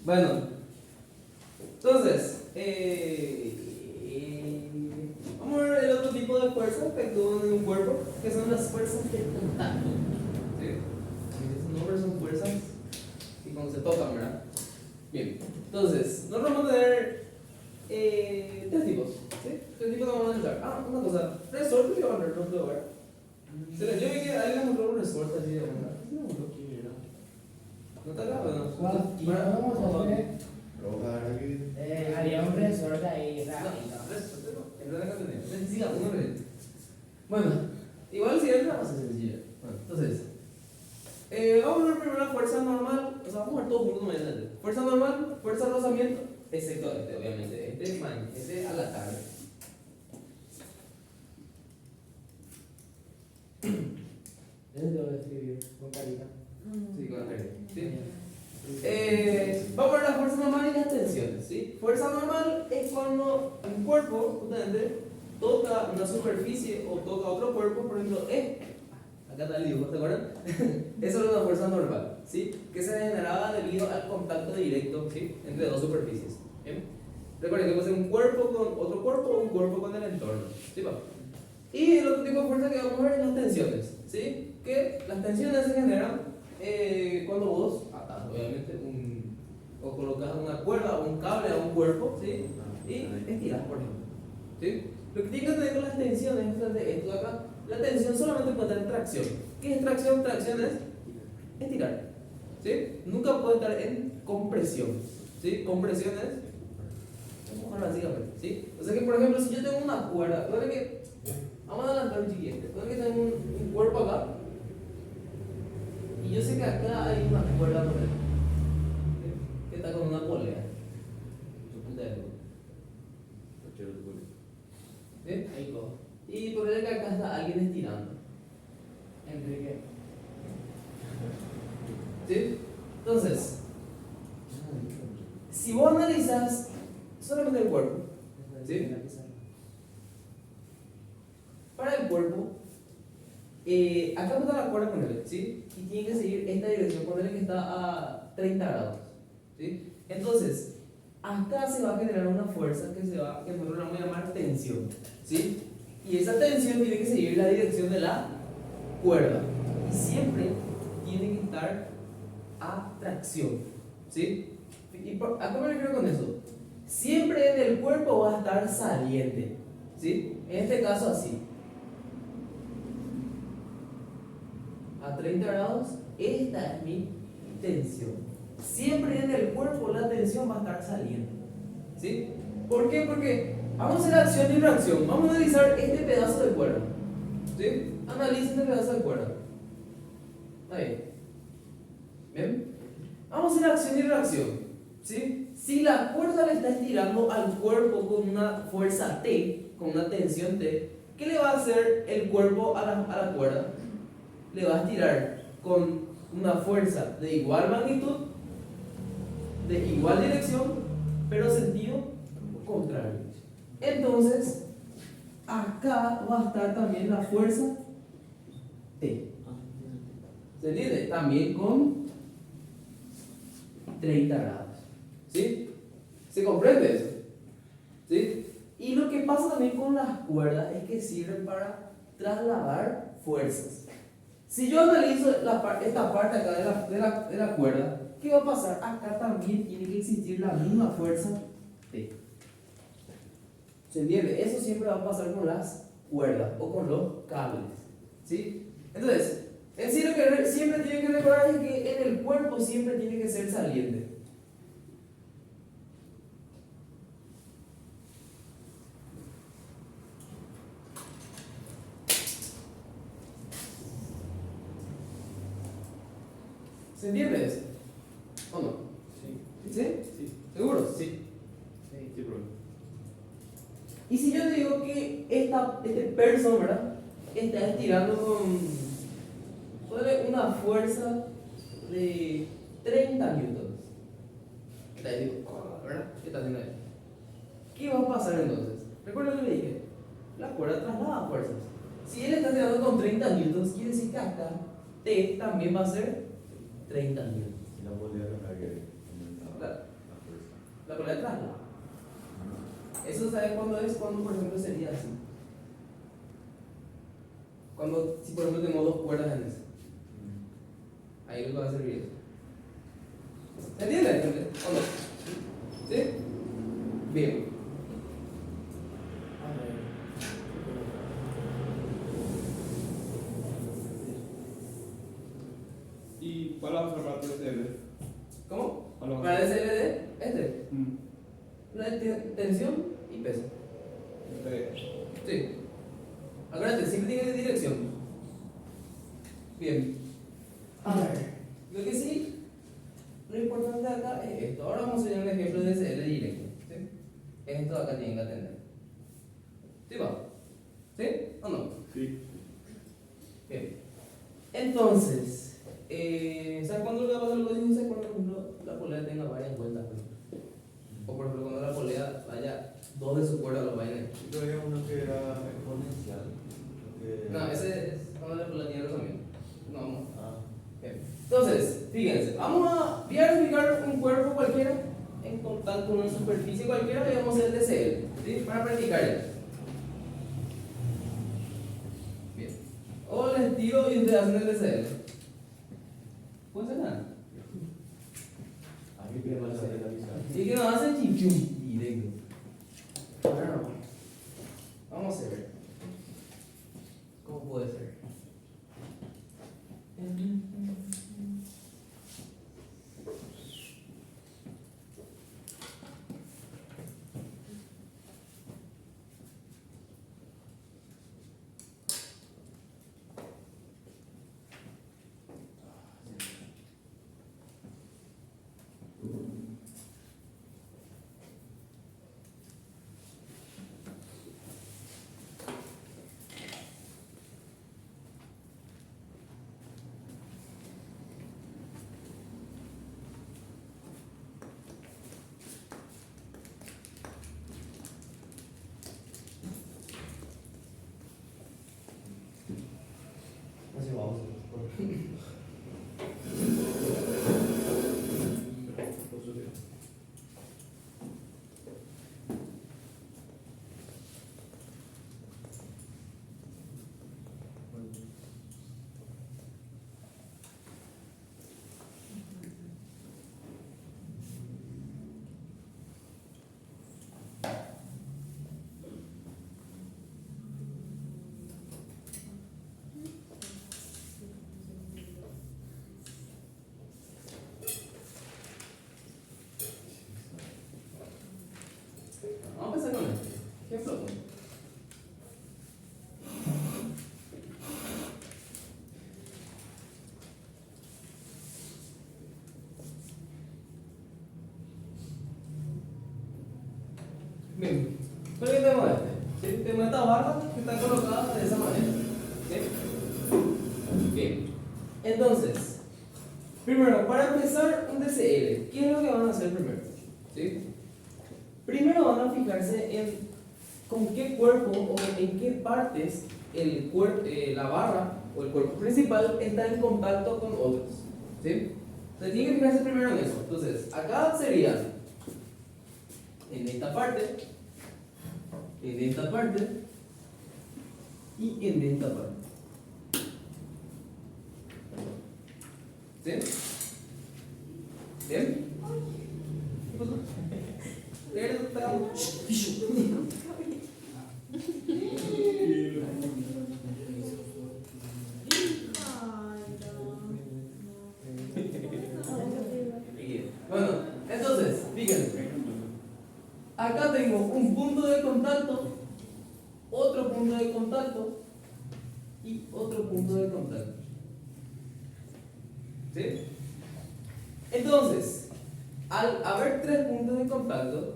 Bueno, entonces, vamos a ver el otro tipo de fuerza que actúan en un cuerpo, que son las fuerzas de contacto. ¿Sí? Esos nombres son fuerzas y cuando se tocan, ¿verdad? Bien, entonces, nosotros vamos a tener tres tipos. ¿Sí? Tres tipos que vamos a analizar. Ah, una cosa, resorte y under, no puedo ver. Yo vi que alguien mostró un resorte así de onda. ¿Qué se me mostró? ¿No está acá o no? Vamos a hacer. Roja, Había un resorte ahí No, rápido. resorte no. En realidad no tenía. Necesita uno de. Bueno, igual si entra, va a ser sencillo. Bueno, entonces, vamos a ver primero la fuerza normal. O sea, vamos a ver todo juntos mediante. Fuerza normal, fuerza de rozamiento, excepto este, obviamente. Este a la tarde. Eso lo voy a escribir con carita. Sí, con la carita. ¿Sí? Vamos a ver la fuerza normal y las tensiones. ¿Sí? Fuerza normal es cuando un cuerpo, justamente, toca una superficie o toca otro cuerpo, por ejemplo, acá está el dibujo, ¿te acuerdan? Eso es una fuerza normal, ¿sí? Que se generaba debido al contacto directo, ¿sí? Entre dos superficies. ¿Bien? Recuerden que puede ser un cuerpo con otro cuerpo o un cuerpo con el entorno. ¿Sí? Va. Y el otro tipo de fuerza que vamos a ver es las tensiones, ¿sí? Que las tensiones se generan cuando vos atas, obviamente, o colocas una cuerda o un cable a un cuerpo, ¿sí? Y estiras, por ejemplo. ¿Sí? Lo que tiene que tener con las tensiones es esto de acá. La tensión solamente puede estar en tracción. ¿Qué es tracción? Tracción es estirar. ¿Sí? Nunca puede estar en compresión. ¿Sí? Compresión es empujar básicamente. ¿Sí? O sea que, por ejemplo, si yo tengo una cuerda, vamos a adelantar un chiquito. Puede que tengo un cuerpo acá. Y yo sé que acá hay una cuerda por ahí, que está con una polea. Su punta de luz. ¿Sí? Ahí cojo. Y por ahí que acá está alguien estirando. Enrique. ¿Sí? Entonces, si vos analizas solamente el cuerpo, ¿sí? Para el cuerpo, acá está la cuerda con él, ¿sí? Y tiene que seguir esta dirección, con él que está a 30 grados, ¿sí? Entonces, acá se va a generar una fuerza que nosotros vamos a llamar tensión, ¿sí? Y esa tensión tiene que seguir la dirección de la cuerda. Y siempre tiene que estar a tracción, ¿sí? ¿A qué me refiero con eso? Siempre del cuerpo va a estar saliente, ¿sí? En este caso así. A 30 grados, esta es mi tensión. Siempre en el cuerpo la tensión va a estar saliendo, ¿sí? ¿Por qué? Porque vamos a hacer acción y reacción. Vamos a analizar este pedazo de cuerda, ¿sí? Analiza este pedazo de cuerda. Está bien. ¿Bien? Vamos a hacer acción y reacción, ¿sí? Si la cuerda le está estirando al cuerpo con una fuerza T, con una tensión T, ¿qué le va a hacer el cuerpo a la cuerda? Le va a estirar con una fuerza de igual magnitud, de igual dirección, pero sentido contrario. Entonces, acá va a estar también la fuerza T. ¿Se entiende? También con 30 grados. ¿Sí? ¿Se comprende eso? ¿Sí? Y lo que pasa también con las cuerdas es que sirven para trasladar fuerzas. Si yo analizo esta parte acá de la cuerda, ¿qué va a pasar? Acá también tiene que existir la misma fuerza T. ¿Se entiende? Eso siempre va a pasar con las cuerdas o con los cables. ¿Sí? Entonces, en sí lo que siempre tiene que recordar es que en el cuerpo siempre tiene que ser saliente. ¿Se entiende eso? ¿O no? Sí. ¿Sí? Sí. ¿Seguro? Sí. Sí, bro. Y si yo digo que este person, ¿verdad? Está estirando con una fuerza de 30 newtons. Está ahí, digo, ¿verdad? ¿Qué está haciendo ahí? ¿Qué va a pasar entonces? Recuerda lo que le dije. La cuerda traslada fuerzas. Si él está estirando con 30 newtons, quiere decir que acá T también va a ser 30 newtons. La polea la que aumenta La- la fuerza. La polea traslada. Eso sabes cuándo es, cuando por ejemplo sería así. Cuando, si por ejemplo tenemos dos cuerdas en eso. Ahí es lo que va a servir eso. ¿Se entiende, gente? ¿O no? ¿Sí? Bien. ¿Y cuál es el formato de SL? ¿Cómo? ¿Cuál va a Para el ser? SLD, este. La tensión y peso. Sí. Acuérdate, siempre tiene dirección. Bien. A ver, lo que sí, lo importante acá es esto. Ahora vamos a hacer un ejemplo de SL directo. ¿Sí? Esto acá tienen que atender. ¿Sí va? ¿Sí o no? Sí. Bien. Entonces, ¿sabes cuándo lo que va a pasar algo así? ¿Sabes cuando, por ejemplo, la polea tenga varias vueltas? Por ejemplo? O por ejemplo, cuando la polea vaya dos de su cuerda los vayan ahí. Yo había uno que era exponencial. No, ese es cuando la polea tiene rozamiento. No, vamos. Ah, Bien. Entonces, fíjense, voy a verificar un cuerpo cualquiera en contacto con una superficie cualquiera y vamos a hacer DCL, ¿sí? Para practicar ya. Bien. O les tiro y ustedes hacen el DCL. Puede ser nada. a mí que me vas a realizar. Y que nos hacen chinchum directo. Ahora no. Vamos a ver. ¿Cómo puede ser? Así vamos. Vamos a empezar con este. Ejemplo 1. Bien, ¿por qué tenemos este? ¿Sí? Tenemos esta barra que está colocada de esa manera. ¿Sí? Bien, entonces, primero, para empezar un DCL, ¿qué es lo que van a hacer primero? ¿Sí? Primero van a fijarse en con qué cuerpo o en qué partes la barra o el cuerpo principal está en contacto con otros. ¿Sí? Entonces tienen que fijarse primero en eso. Entonces, acá sería en esta parte y en esta parte. ¿Sí? ¿Bien? ¿Qué pasó? Bueno, entonces, fíjense. Acá tengo un punto de contacto, otro punto de contacto y otro punto de contacto. ¿Sí? Entonces, al haber tres puntos de contacto,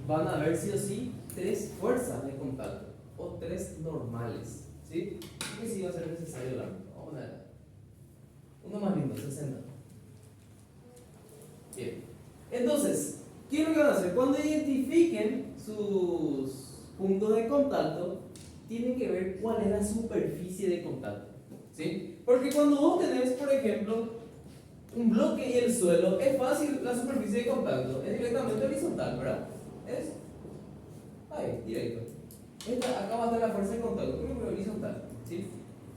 van a haber sí o sí tres fuerzas de contacto o tres normales. ¿Sí? Que sí va a ser necesario la. Vamos a ver. Uno más lindo, 60. Bien. Entonces, ¿qué es lo que van a hacer? Cuando identifiquen sus puntos de contacto, tienen que ver cuál es la superficie de contacto. ¿Sí? Porque cuando vos tenés, por ejemplo, un bloque y el suelo, es fácil la superficie de contacto, es directamente horizontal, ¿verdad? Es ahí, directo. Acá va a estar la fuerza de contacto, pero horizontal, ¿sí?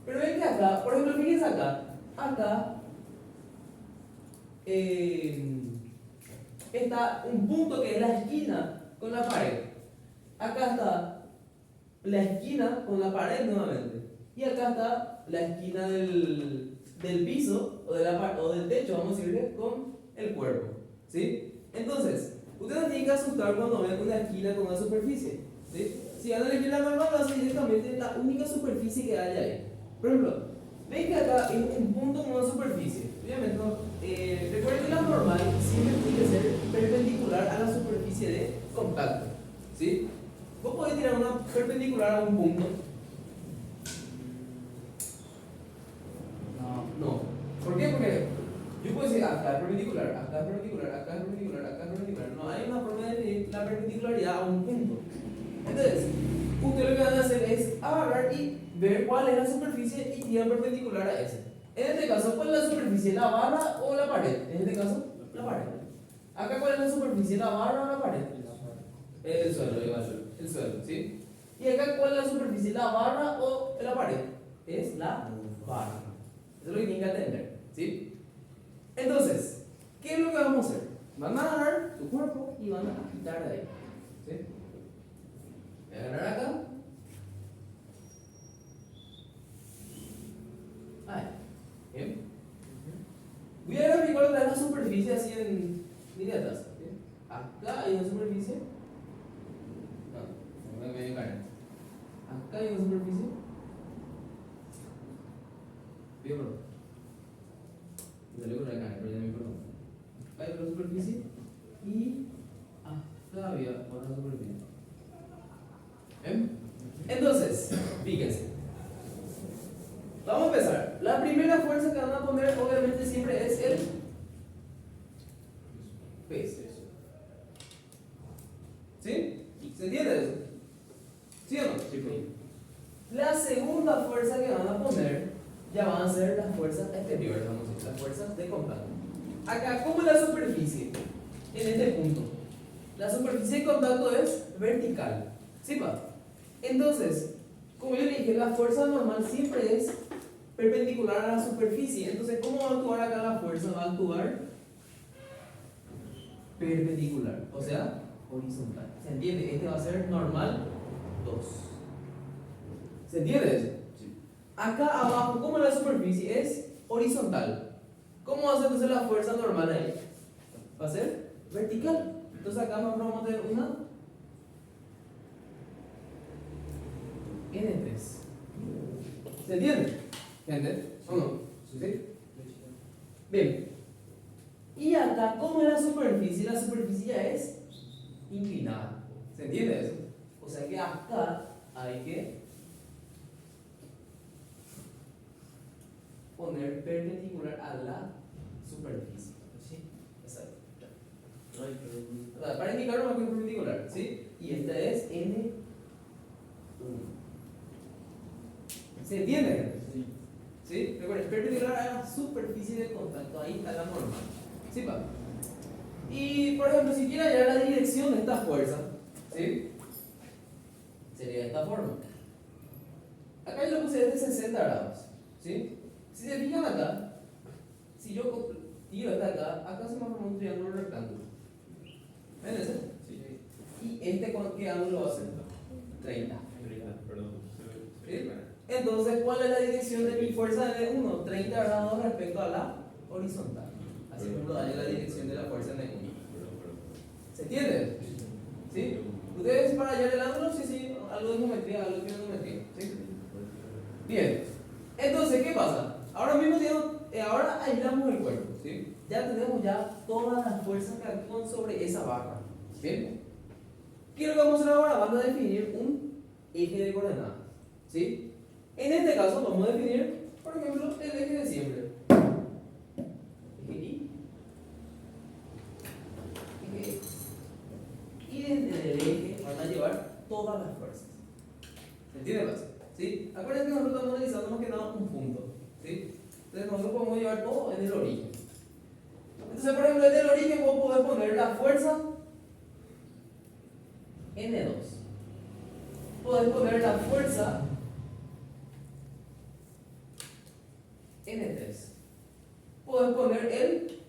Pero ven que acá, por ejemplo, fíjense acá está un punto que es la esquina con la pared. Acá está la esquina con la pared nuevamente. Y acá está la esquina del piso o del techo, vamos a decirle, con el cuerpo, ¿sí? Entonces, ustedes no tienen que asustar cuando ven una esquina con una superficie, ¿sí? Si van a elegir la normal, va a ser directamente la única superficie que haya ahí. Por ejemplo, ven que acá hay un punto con una superficie. Obviamente, recuerden que la normal siempre tiene que ser perpendicular a la superficie de contacto, ¿sí? Vos podés tirar una perpendicular a un punto. No. ¿Por qué? Porque yo puedo decir acá es perpendicular, acá es perpendicular, acá es perpendicular, acá es perpendicular. No hay una forma de definir la perpendicularidad a un punto. Entonces, ustedes lo que van a hacer es agarrar y ver cuál es la superficie y tirar perpendicular a ese. En este caso, ¿cuál es la superficie? ¿La barra o la pared? En este caso, la pared. Acá, ¿cuál es la superficie? ¿La barra o la pared? El suelo, el suelo, ¿sí? Y acá, ¿cuál es la superficie? ¿La barra o la pared? Es la barra. Eso es lo que tienen que atender, ¿sí? Entonces, ¿qué es lo que vamos a hacer? Van a agarrar su cuerpo y van a quitar de ahí, ¿sí? Voy a agarrar acá. Ahí, ¿bien? Voy a graficar otra vez la superficie así en viñetas, ¿bien? Acá hay una superficie. No, me voy a engañar. Acá hay una superficie. Bien, bro. Me salió con la cara, pero ya me acuerdo. Acá hay otra superficie. Y acá había otra superficie. ¿Bien? Entonces, fíjense. Vamos a empezar. La primera fuerza que van a poner, obviamente, siempre es el peso. ¿Sí? ¿Se entiende eso? ¿Sí o no? Sí, pues. La segunda fuerza que van a poner ya van a ser las fuerzas exteriores, vamos a decir, las fuerzas de contacto. Acá, ¿cómo es la superficie? En este punto. La superficie de contacto es vertical. ¿Sí, pa? Entonces, como yo le dije, la fuerza normal siempre es perpendicular a la superficie. Entonces, ¿cómo va a actuar acá la fuerza? Va a actuar perpendicular, o sea, horizontal. ¿Se entiende? Este va a ser normal 2. ¿Se entiende eso? Sí. Acá abajo, ¿cómo es la superficie? Es horizontal. ¿Cómo va a ser entonces la fuerza normal ahí? Va a ser vertical. Entonces acá vamos a tener una N3. ¿Se entiende? ¿Entiende? ¿O no? ¿Sí? Bien. Y acá, ¿cómo es la superficie? La superficie ya es inclinada. ¿Se entiende eso? O sea que acá hay que poner perpendicular a la superficie. ¿Sí? Exacto. Para indicar una perpendicular, ¿sí? Y esta es N1. ¿Se entiende? Sí. ¿Sí? Recuerden, perpendicular a la superficie de contacto, ahí está la normal. ¿Sí, pa? Y, por ejemplo, si quiero hallar la dirección de esta fuerza, ¿sí? Sería de esta forma. Acá yo lo puse de 60 grados, ¿sí? Si se fijan acá, si yo tiro esta acá se me forma un triángulo rectángulo. ¿Ven ese? Sí. ¿Y este con qué ángulo va a ser? 30. Perdón. ¿Sí? Entonces, ¿cuál es la dirección de mi fuerza de 1? 30 grados respecto a la horizontal. Así como daña la dirección de la fuerza de 1. ¿Se entiende? ¿Sí? ¿Ustedes para hallar el ángulo? Sí, algo de geometría, algo de geometría. ¿Sí? Bien. Entonces, ¿qué pasa? Ahora mismo ahora aislamos el cuerpo. ¿Sí? Ya tenemos todas las fuerzas que actúan sobre esa barra. ¿Bien? ¿Qué es lo que vamos a hacer ahora? Vamos a definir un eje de coordenadas. ¿Sí? En este caso vamos a definir, por ejemplo, el eje de siempre. Eje Y. Eje X. Y desde el eje van a llevar todas las fuerzas. ¿Se entiende más? ¿Sí? Acuérdense que nosotros estamos analizando más que nada un punto. ¿Sí? Entonces nosotros podemos llevar todo en el origen. Entonces, por ejemplo, en el origen vos podés poner la fuerza N2. Podés poner la fuerza N3. Podés poner el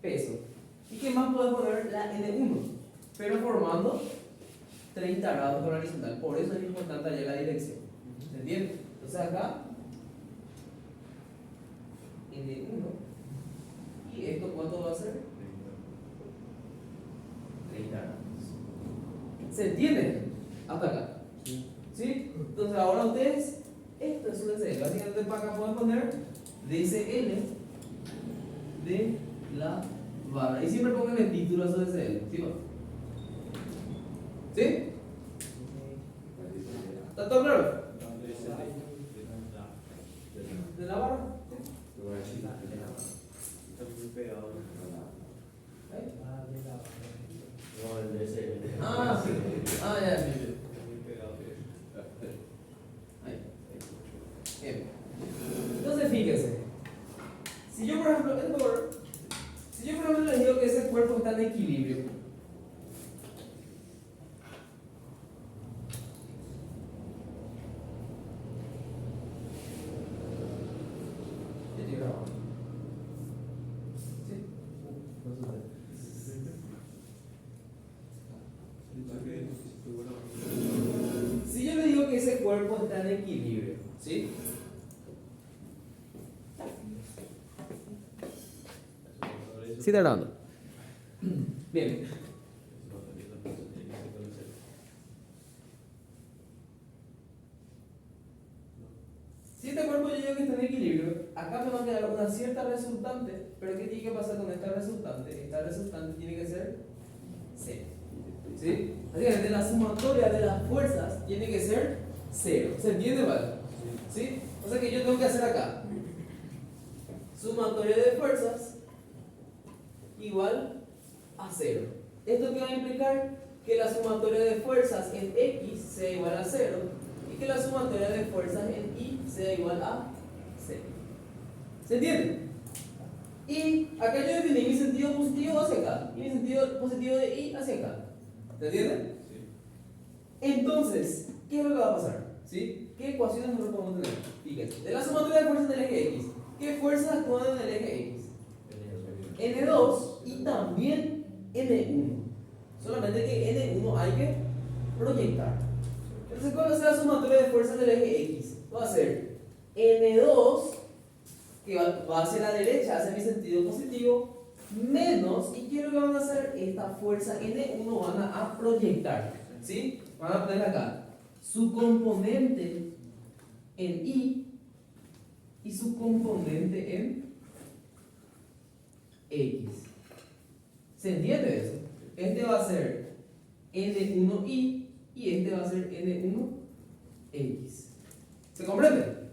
peso. ¿Y qué más podés poner? La N1. Pero formando 30 grados por horizontal. Por eso es importante hallar la dirección. ¿Se entiende? Entonces acá N1. ¿Y esto cuánto va a ser? 30 grados. ¿Se entiende? Hasta acá. ¿Sí? Entonces ahora ustedes, esto es un DCL. Básicamente para acá pueden poner DCL de la barra. Y siempre pongan el título a su DCL. ¿Sí? ¿Sí? ¿Está todo claro? ¿De la barra? No, el de ese. Ah, sí. Ah, ya, sí, sí. Ahí. Bien. Entonces fíjense. Si yo por ejemplo les digo que ese cuerpo está en equilibrio. Ya estoy grabando. ¿Sí? Si yo le digo que ese cuerpo está en equilibrio, ¿sí? Sí, está grabando. Bien. Si este cuerpo yo digo que está en equilibrio, acá me va a quedar una cierta resultante, pero ¿qué tiene que pasar con esta resultante? Esta resultante tiene que ser 0. ¿Sí? Así que la sumatoria de las fuerzas tiene que ser 0. ¿Se entiende, vale? ¿Sí? O sea que yo tengo que hacer acá sumatoria de fuerzas igual a 0. ¿Esto qué va a implicar? Que la sumatoria de fuerzas en X sea igual a 0 y que la sumatoria de fuerzas en Y sea igual a 0. ¿Se entiende? Y acá yo definí mi sentido positivo hacia acá y mi sentido positivo de Y hacia acá. ¿Se entiende? Sí. Entonces, ¿qué es lo que va a pasar? ¿Sí? ¿Qué ecuaciones nosotros podemos tener? Fíjense, de la sumatoria de fuerzas del eje X, ¿qué fuerzas actúan en el eje X? N2 y también N1. Solamente que N1 hay que proyectar. Entonces, ¿cuál va a ser la sumatoria de fuerzas del eje X? Va a ser N2, que va hacia la derecha, hacia mi sentido positivo, menos, ¿y qué es lo que van a hacer? Esta fuerza N1 van a proyectar. ¿Sí? Van a poner acá su componente en y su componente en X. ¿Se entiende eso? Este va a ser N1Y y este va a ser N1X. ¿Se comprende?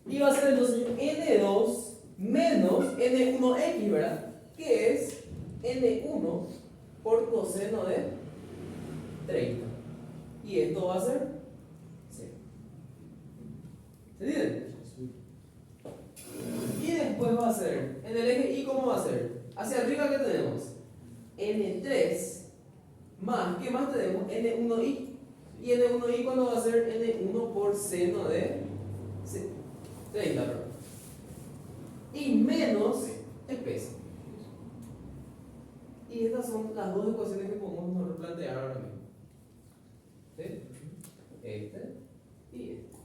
Y va a ser entonces N2 menos N1X, ¿verdad? Que es N1 por coseno de 30. Y esto va a ser 0. ¿Se entiende? Y después va a ser, en el eje Y, ¿cómo va a ser? Hacia arriba, ¿qué tenemos? N3 más, ¿qué más tenemos? N1Y. Y N1Y, ¿cuándo va a ser? N1 por seno de 30, perdón. Y menos el peso. Y estas son las dos ecuaciones que podemos plantear ahora mismo. ¿Sí? Este y este.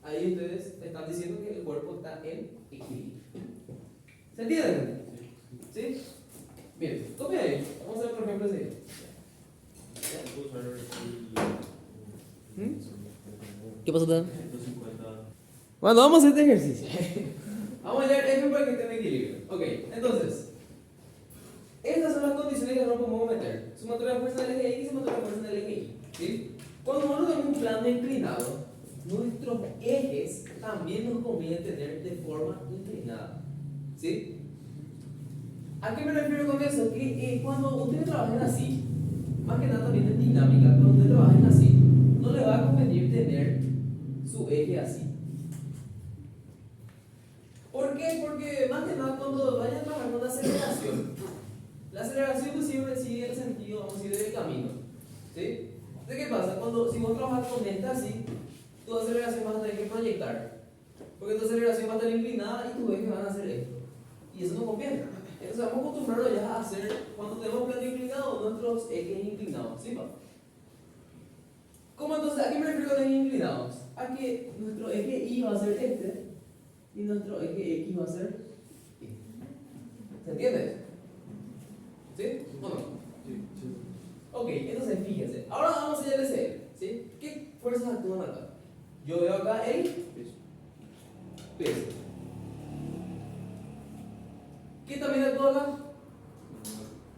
Ahí ustedes están diciendo que el cuerpo está en equilibrio. ¿Se entiende? ¿Sí? Bien, tome ahí. Vamos a ver otro ejemplo así. ¿Qué pasó, Dan? Bueno, vamos a hacer este ejercicio. Vamos a leer ejemplo para que esté en equilibrio. Ok, entonces, estas son las condiciones que nosotros podemos meter: sumatoria de fuerza del eje X y sumatoria de fuerza del eje Y. ¿Sí? Cuando nosotros tenemos un plano inclinado, nuestros ejes también nos conviene tener de forma inclinada. ¿Sí? ¿A qué me refiero con eso? Que cuando ustedes trabajen así, más que nada también en dinámica, cuando ustedes trabajen así, no les va a convenir tener su eje así. ¿Por qué? Porque más que nada cuando vayan a trabajar con la aceleración, la aceleración siempre sigue el sentido, vamos a decir, del camino. ¿Sí? Entonces, ¿qué pasa? Cuando, si vos trabajas con esta así, tu aceleración vas a tener que proyectar. Porque tu aceleración va a estar inclinada y tus ejes van a hacer esto. Y eso no conviene. Entonces vamos a acostumbrarnos ya a hacer, cuando tenemos plano inclinado, nuestros ejes inclinados. ¿Sí? ¿Cómo entonces? ¿A qué me refiero con ejes inclinados? A que nuestro eje Y va a ser este y nuestro eje X va a ser este. ¿Se entiende? ¿Sí? ¿O no? Ok, entonces fíjense. Ahora vamos a señalar ese. ¿Sí? ¿Qué fuerzas actúan acá? Yo veo acá el peso. ¿Qué también actúa acá?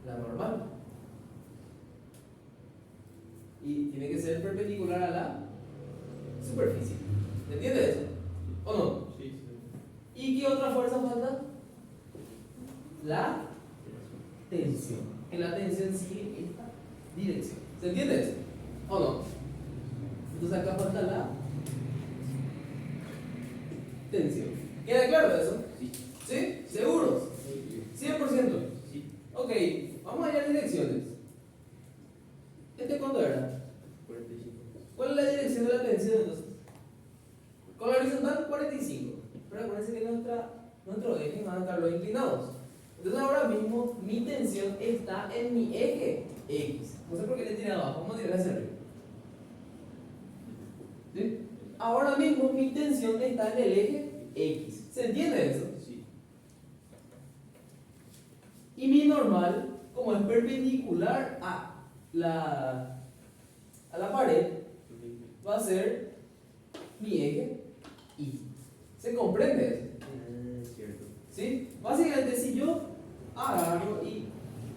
La normal. Y tiene que ser perpendicular a la superficie. ¿Se entiende eso? ¿O no? Sí. ¿Y qué otra fuerza falta? La tensión. Que la tensión sigue esta dirección. ¿Se entiende eso? ¿O no? Entonces acá falta la tensión. ¿Queda claro eso? Sí. ¿Sí? ¿Seguros? 100%. Sí. Ok, vamos allá a direcciones. ¿Este cuánto era? 45. ¿Cuál es la dirección de la tensión entonces? Con la horizontal 45. Pero acuérdense que nuestros ejes van a estar los inclinados. Entonces ahora mismo mi tensión está en mi eje X. No sé por qué le tiré abajo, vamos a tirar hacia arriba. ¿Sí? Ahora mismo mi tensión está en el eje X. ¿Se entiende eso? Sí. Y mi normal, como es perpendicular a la pared, va a ser mi eje Y. ¿Se comprende eso? Cierto. ¿Sí? Básicamente, si yo agarro y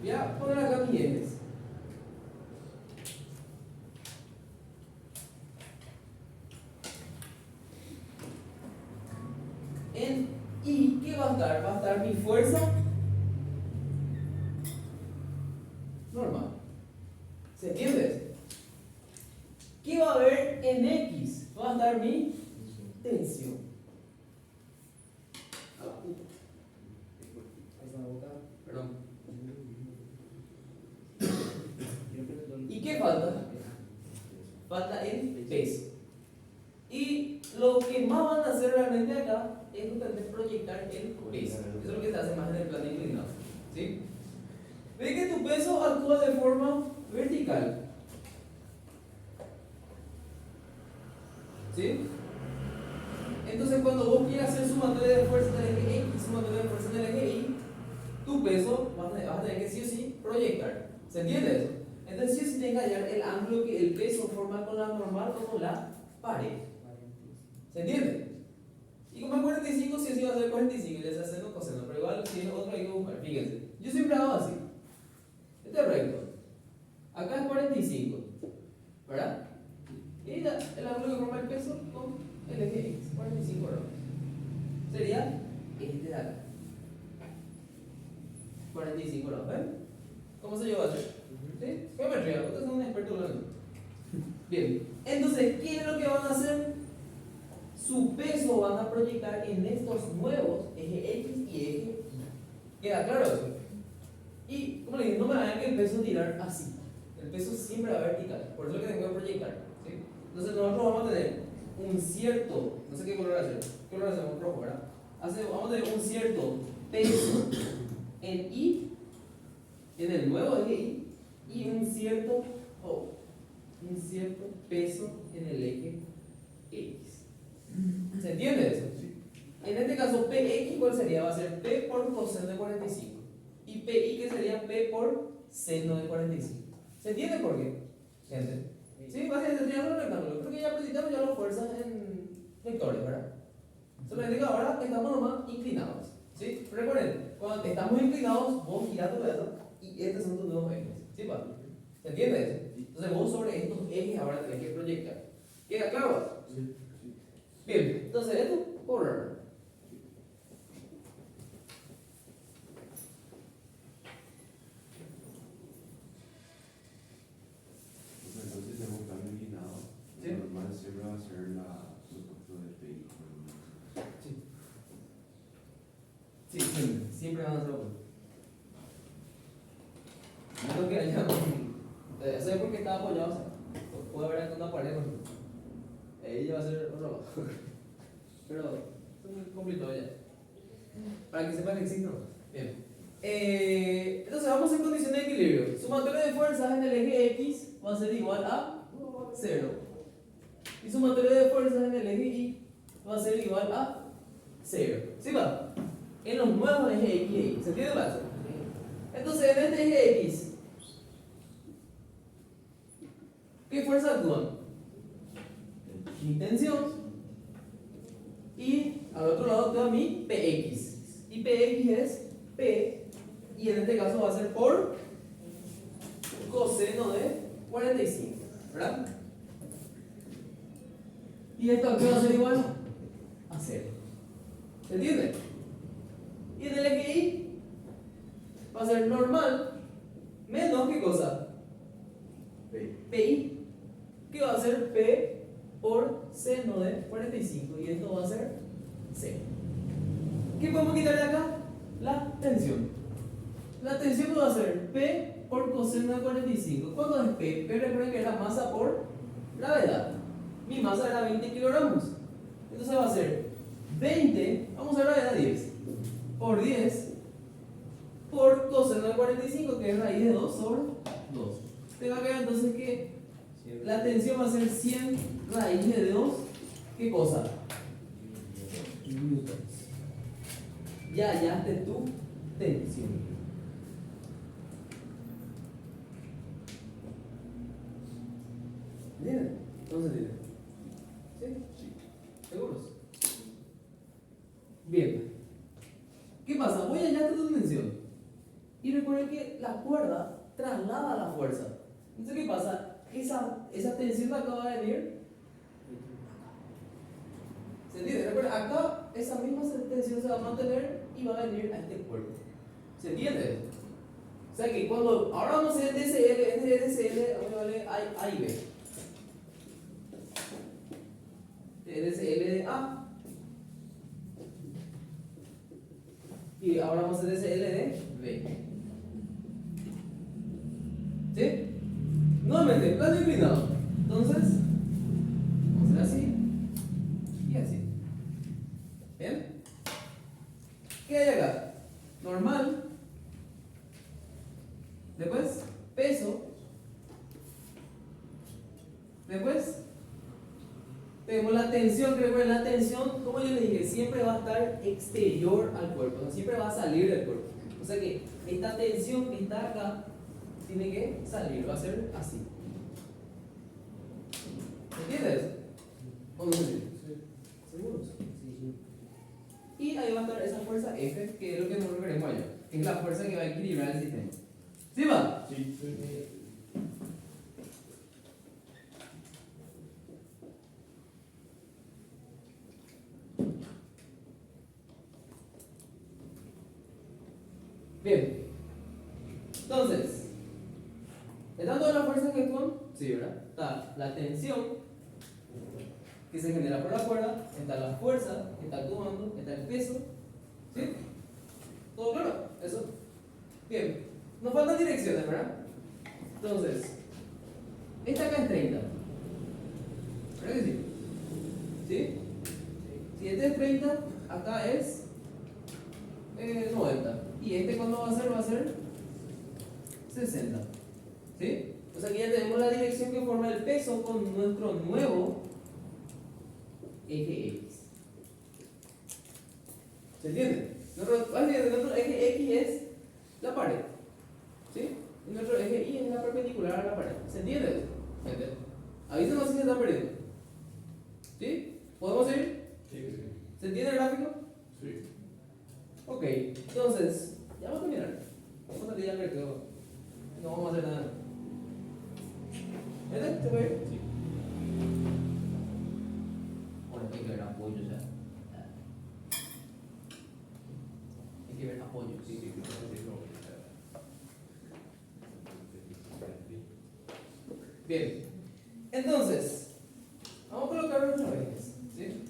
voy a poner acá mis ejes. En Y, ¿qué va a estar? Va a estar mi fuerza normal. ¿Se entiende eso? ¿Qué va a haber en X? Va a estar mi tensión. Perdón. ¿Y qué falta? Falta el peso. Y lo que más van a hacer realmente acá es justamente proyectar el peso. Eso es lo que se hace más en el plano inclinado. ¿Sí? Ve que tu peso actúa de forma vertical. ¿Sí? Entonces cuando vos quieras hacer sumatoria de fuerza en el eje X y sumatoria de fuerza en el eje Y, tu peso vas a tener que sí o sí proyectar. ¿Se entiende eso? Entonces sí o sí tienes que hallar el ángulo que el peso forma con la normal o con la pared. ¿Se entiende? Y como es 45, sí o sí va a ser 45, ya sea seno o coseno, pero igual tiene otro hay que buscar. Fíjense, yo siempre hago así. Este es recto. Acá es 45, ¿verdad? Y el ángulo que forma el peso con el eje X, 45 grados. Sería este de acá. 45 grados, ¿ven? ¿Cómo se lleva a hacer? ¿Sí? Geometría, ustedes son un experto hablando. Bien, entonces, ¿qué es lo que van a hacer? Su peso van a proyectar en estos nuevos eje X y eje Y. ¿Queda claro eso? Y, como le dije, no me hagan que el peso tirar así. El peso siempre va vertical, por eso es lo que tengo que proyectar. ¿Sí? Entonces, nosotros vamos a tener un cierto, no sé qué color hacer, ¿qué color hacemos? Rojo, ¿verdad? Vamos a tener un cierto peso en Y, en el nuevo eje Y, y un cierto peso en el eje X. ¿Se entiende eso? En este caso, PX, ¿cuál sería? Va a ser P por coseno de 45. Y PI, que sería P por seno de 45. ¿Se entiende por qué? Gente. Sí, básicamente triángulo rectángulo. Creo que ya presentamos ya las fuerzas en vectores, ¿verdad? Solamente que ahora estamos nomás inclinados. ¿Sí? Recuerden, cuando estamos inclinados, vos girás tu pedazo y estos son tus nuevos ejes. ¿Sí, pa? ¿Se entiende eso? Entonces vos sobre estos ejes ahora tenés que proyectar. ¿Queda claro? Sí. Bien, entonces esto, por Entonces tenemos un plano inclinado. Sí. Lo normal siempre va a ser la superficie del vehículo. Sí. Sí, siempre van a ser opuestos. Menos que haya eso es porque está apoyado, o sea, puede haber una pared, por ejemplo. Ella va a ser otro lado. Pero es muy complicado ya. Para que sepan que existe, ¿no? Bien. Entonces vamos en condición de equilibrio. Sumatorio de fuerzas en el eje X va a ser igual a 0. Y sumatorio de fuerzas en el eje Y va a ser igual a 0. ¿Sí va? En los nuevos ejes X y Y. ¿Se entiende más? Entonces en este eje X, ¿qué fuerzas actúan? Mi tensión. Y al otro lado actúa mi PX. Y PX es P. Y en este caso va a ser por coseno de 45. ¿Verdad? Y esto aquí va a ser igual a 0. ¿Se entiende? Y en el eje Y va a ser normal menos ¿qué cosa? PI. Que va a ser P por seno de 45. Y esto va a ser 0. ¿Qué podemos quitar de acá? La tensión. La tensión va a ser P por coseno de 45. ¿Cuánto es P? P recuerden que era masa por gravedad. Mi masa era 20 kilogramos. Entonces va a ser 20, vamos a gravedad 10, por 10 por coseno de 45, que es raíz de 2 sobre 2. Te va a quedar entonces que la tensión va a ser 100 raíz de 2. ¿Qué cosa? Newtons. Ya hallaste tu tensión. ¿Entienden? Entonces, ¿sí? ¿Seguros? Bien. ¿Qué pasa? Voy a hallar tu dimensión. Y recuerden que la cuerda traslada la fuerza. Entonces, ¿qué pasa? Esa tensión de acá va a venir. ¿Se entiende? Recuerden, acá esa misma tensión se va a mantener y va a venir a este cuerpo. ¿Se entiende? O sea que cuando ahora vamos a hacer DSL, vamos a darle A y B. DSL de A. Y ahora vamos a hacer DSL de B. ¿Sí? Nuevamente, plano inclinado. Entonces, vamos a hacer así y así. ¿Bien? ¿Qué hay acá? Normal. Después, peso. Después, tenemos la tensión. Recuerden, la tensión, como yo les dije, siempre va a estar exterior al cuerpo. O sea, siempre va a salir del cuerpo. O sea que esta tensión que está acá tiene que salir. Va a ser así. ¿Entiendes? ¿O no entiendes? ¿Seguros? Y ahí va a estar esa fuerza F, que es lo que nosotros queremos allá. Es la fuerza que va a equilibrar el sistema. ¿Sí va? Sí. Bien. Entonces, ¿están todas las fuerzas que actúan? Sí, ¿verdad? Está la tensión que se genera por la cuerda, está la fuerza que está actuando, está el peso. ¿Sí? ¿Todo claro? Eso. Bien. Nos faltan direcciones, ¿verdad? Entonces, esta acá es 30. ¿Verdad que sí? ¿Sí? Si este es 30, acá es 90. Y este cuando va a ser 60. ¿Sí? O sea que ya tenemos la dirección que forma el peso con nuestro nuevo eje X. ¿Se entiende? Nuestro eje X es la pared. ¿Sí? Y nuestro eje Y es la perpendicular a la pared. ¿Se entiende? Avísenos si se están perdiendo. ¿Sí? ¿Podemos seguir? Sí, sí. ¿Se entiende el gráfico? Sí. Ok, entonces, ya vamos a terminar. Vamos a salir al recreo. No vamos a hacer nada. ¿Entiendes? ¿Se puede ir? Sí. Bueno, hay que ver apoyo ya. Hay que ver apoyo. Sí, sí, Bien. Entonces, vamos a colocar nuestros ejes. ¿Sí?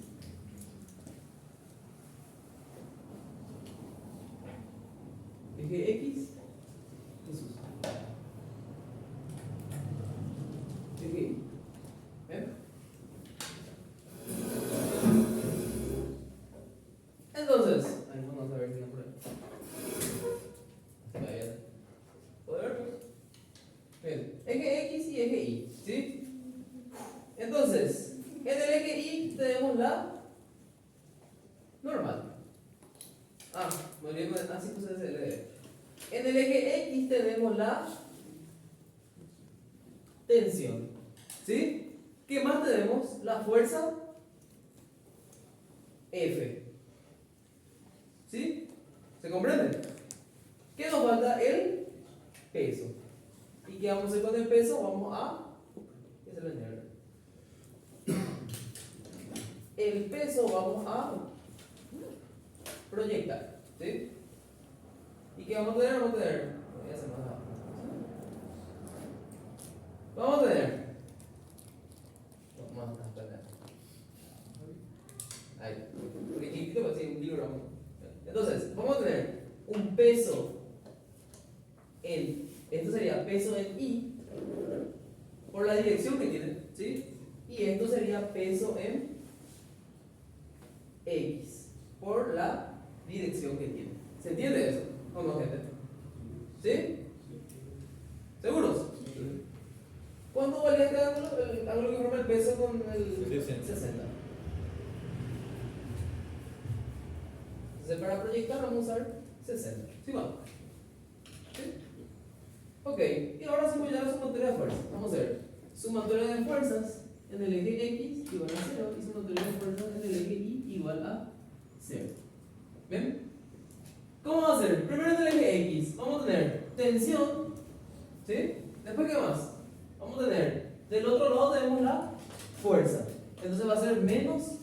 eje X, Jesús. Eje Y. ¿Ven? Entonces, ahí vamos a ver si no por ahí. ¿Poder? Bien, eje X y eje Y, ¿sí? Entonces, en el eje Y tenemos la normal. Muy bien, así puse el derecho. En el eje X tenemos la tensión, ¿sí? ¿Qué más tenemos? La fuerza F, ¿sí? ¿Se comprende? ¿Qué nos falta? El peso. ¿Y qué vamos a hacer con el peso? Vamos a... ¿qué se lo añade? El peso vamos a proyectar, ¿sí? ¿Y qué vamos a tener? Vamos a tener... voy a hacer más abajo. Vamos a tener... vamos a esperar. Ahí. Porque chiquitito va a ser un libro. Entonces, vamos a tener un peso en... esto sería peso en Y por la dirección que tiene, ¿sí? Y esto sería peso en X por la dirección que tiene. ¿Se entiende eso? ¿O no, gente? ¿Sí? ¿Seguros? ¿Cuánto valía este ángulo? El ángulo que forma el peso con el 60. Entonces, para proyectar vamos a usar 60. ¿Sí va? ¿Sí? Ok, y ahora hacemos ya la sumatoria de fuerzas. Vamos a ver. Sumatoria de fuerzas en el eje X igual a 0 y sumatoria de fuerzas en el eje Y igual a 0. ¿Ven? ¿Cómo vamos a hacer? Primero en el eje X vamos a tener tensión, ¿sí? Después, ¿qué más? Vamos a tener, del otro lado tenemos la fuerza. Entonces va a ser menos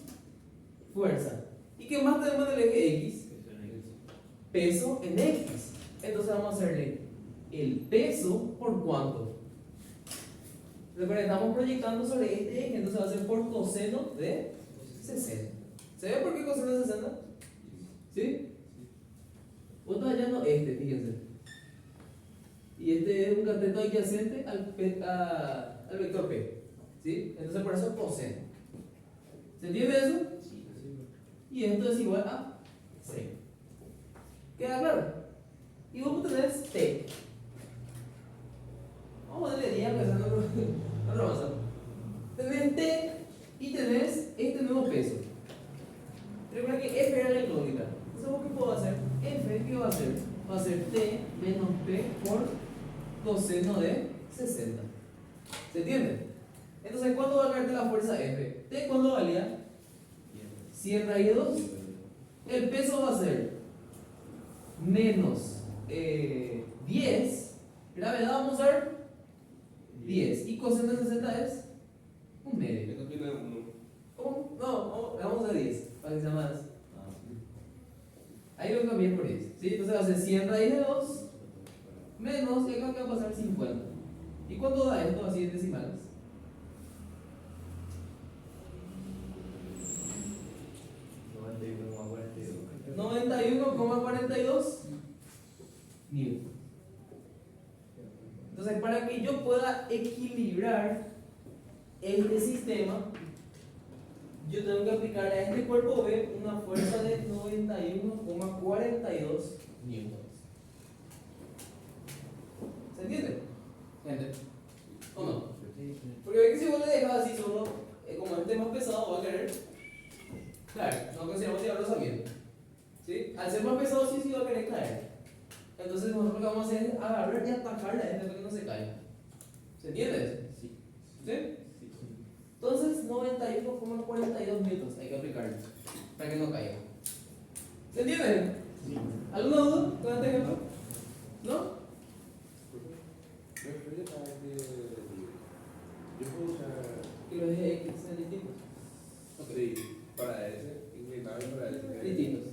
fuerza. ¿Y qué más tenemos en el eje X? Peso en X. Entonces vamos a hacerle el peso por cuánto. Recuerden, estamos proyectando sobre este eje, entonces va a ser por coseno de 60. ¿Se ve por qué coseno de 60? ¿Sí? Vos estás hallando este, fíjense. Y este es un cateto adyacente al vector P. ¿Sí? Entonces por eso es coseno. ¿Se entiende eso? Y esto es igual a 6. ¿Queda claro? Y vos tenés T. Vamos a darle 10 empezando no lo avanzamos. Tenés T y tenés este nuevo peso. Recuerda que F era la incógnita. Entonces, ¿vos qué puedo hacer? F, ¿qué va a hacer? Va a ser T menos P por coseno de 60. ¿Se entiende? Entonces, ¿cuánto va a caerte la fuerza F? T, ¿cuánto valía? 100 raíz de 2. El peso va a ser menos 10. Gravedad vamos a ver 10. Y coseno de 60 es un medio. Esto tiene 1. ¿Cómo? No, vamos a 10 para que sea más. Ahí lo cambié por 10. ¿Sí? Entonces va a ser 100 raíz de 2 menos, y acá va a pasar 50. ¿Y cuánto da esto así en decimales? 91,42 newton. Entonces, para que yo pueda equilibrar este sistema, yo tengo que aplicar a este cuerpo B una fuerza de 91,42 newtons. ¿Se entiende? ¿Gente? ¿O no? Porque ve que si vos le dejas así solo, como este es más pesado, va a querer. Claro, no consideramos llevarlo sabiendo. ¿Sí? Al ser más pesado, sí va a querer caer. Entonces, nosotros lo que vamos a hacer es agarrar y atacarle a este para que no se caiga. ¿Se entiende eso? Sí. ¿Sí? Entonces, 91,42 newtons hay que aplicarle para que no caiga. ¿Se entiende? Sí. ¿Alguna duda con este ejemplo? ¿No? Yo puedo usar. Que los ejes X sean distintos. Sí, para ese, inclinado y para ese. Distintos.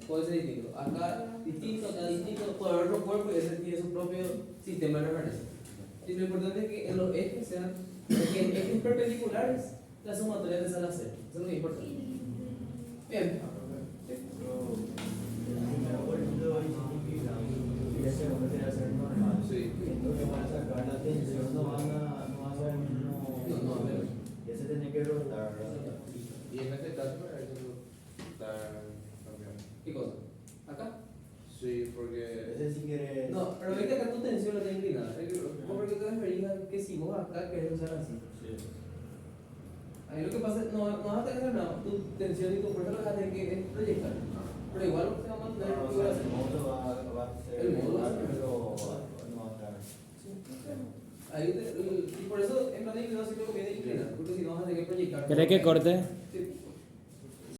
Puede ser distinto. Acá distinto, acá distinto. Puede haber otro cuerpo y ese tiene su propio sistema de referencia. Y lo importante es que en los ejes sean, porque en ejes perpendiculares la sumatoria te sale a 0. Eso es lo importante. Bien. Sí. bajar la tensión, no va a ser No, pero- ya se tiene que rotar, Y en este caso, eso está cambiando. ¿Qué cosa? ¿Acá? Sí, porque. Ese si quieres. No, pero ve que acá tu tensión la tiene inclinada. ¿Vos por qué te referís a que si vos acá querés usar así? Sí. Ahí lo que pasa es, no vas a tener nada, tu tensión y tu fuerza lo vas a tener que proyectar. Pero igual te va a mantener No, o tu sea, brazo. el modo va a ser. El modo va a ser. pero no va a estar. Ahí y por eso en plan de inclinación siempre conviene inclinar, porque si no vas a tener que proyectar. ¿Querés que corte?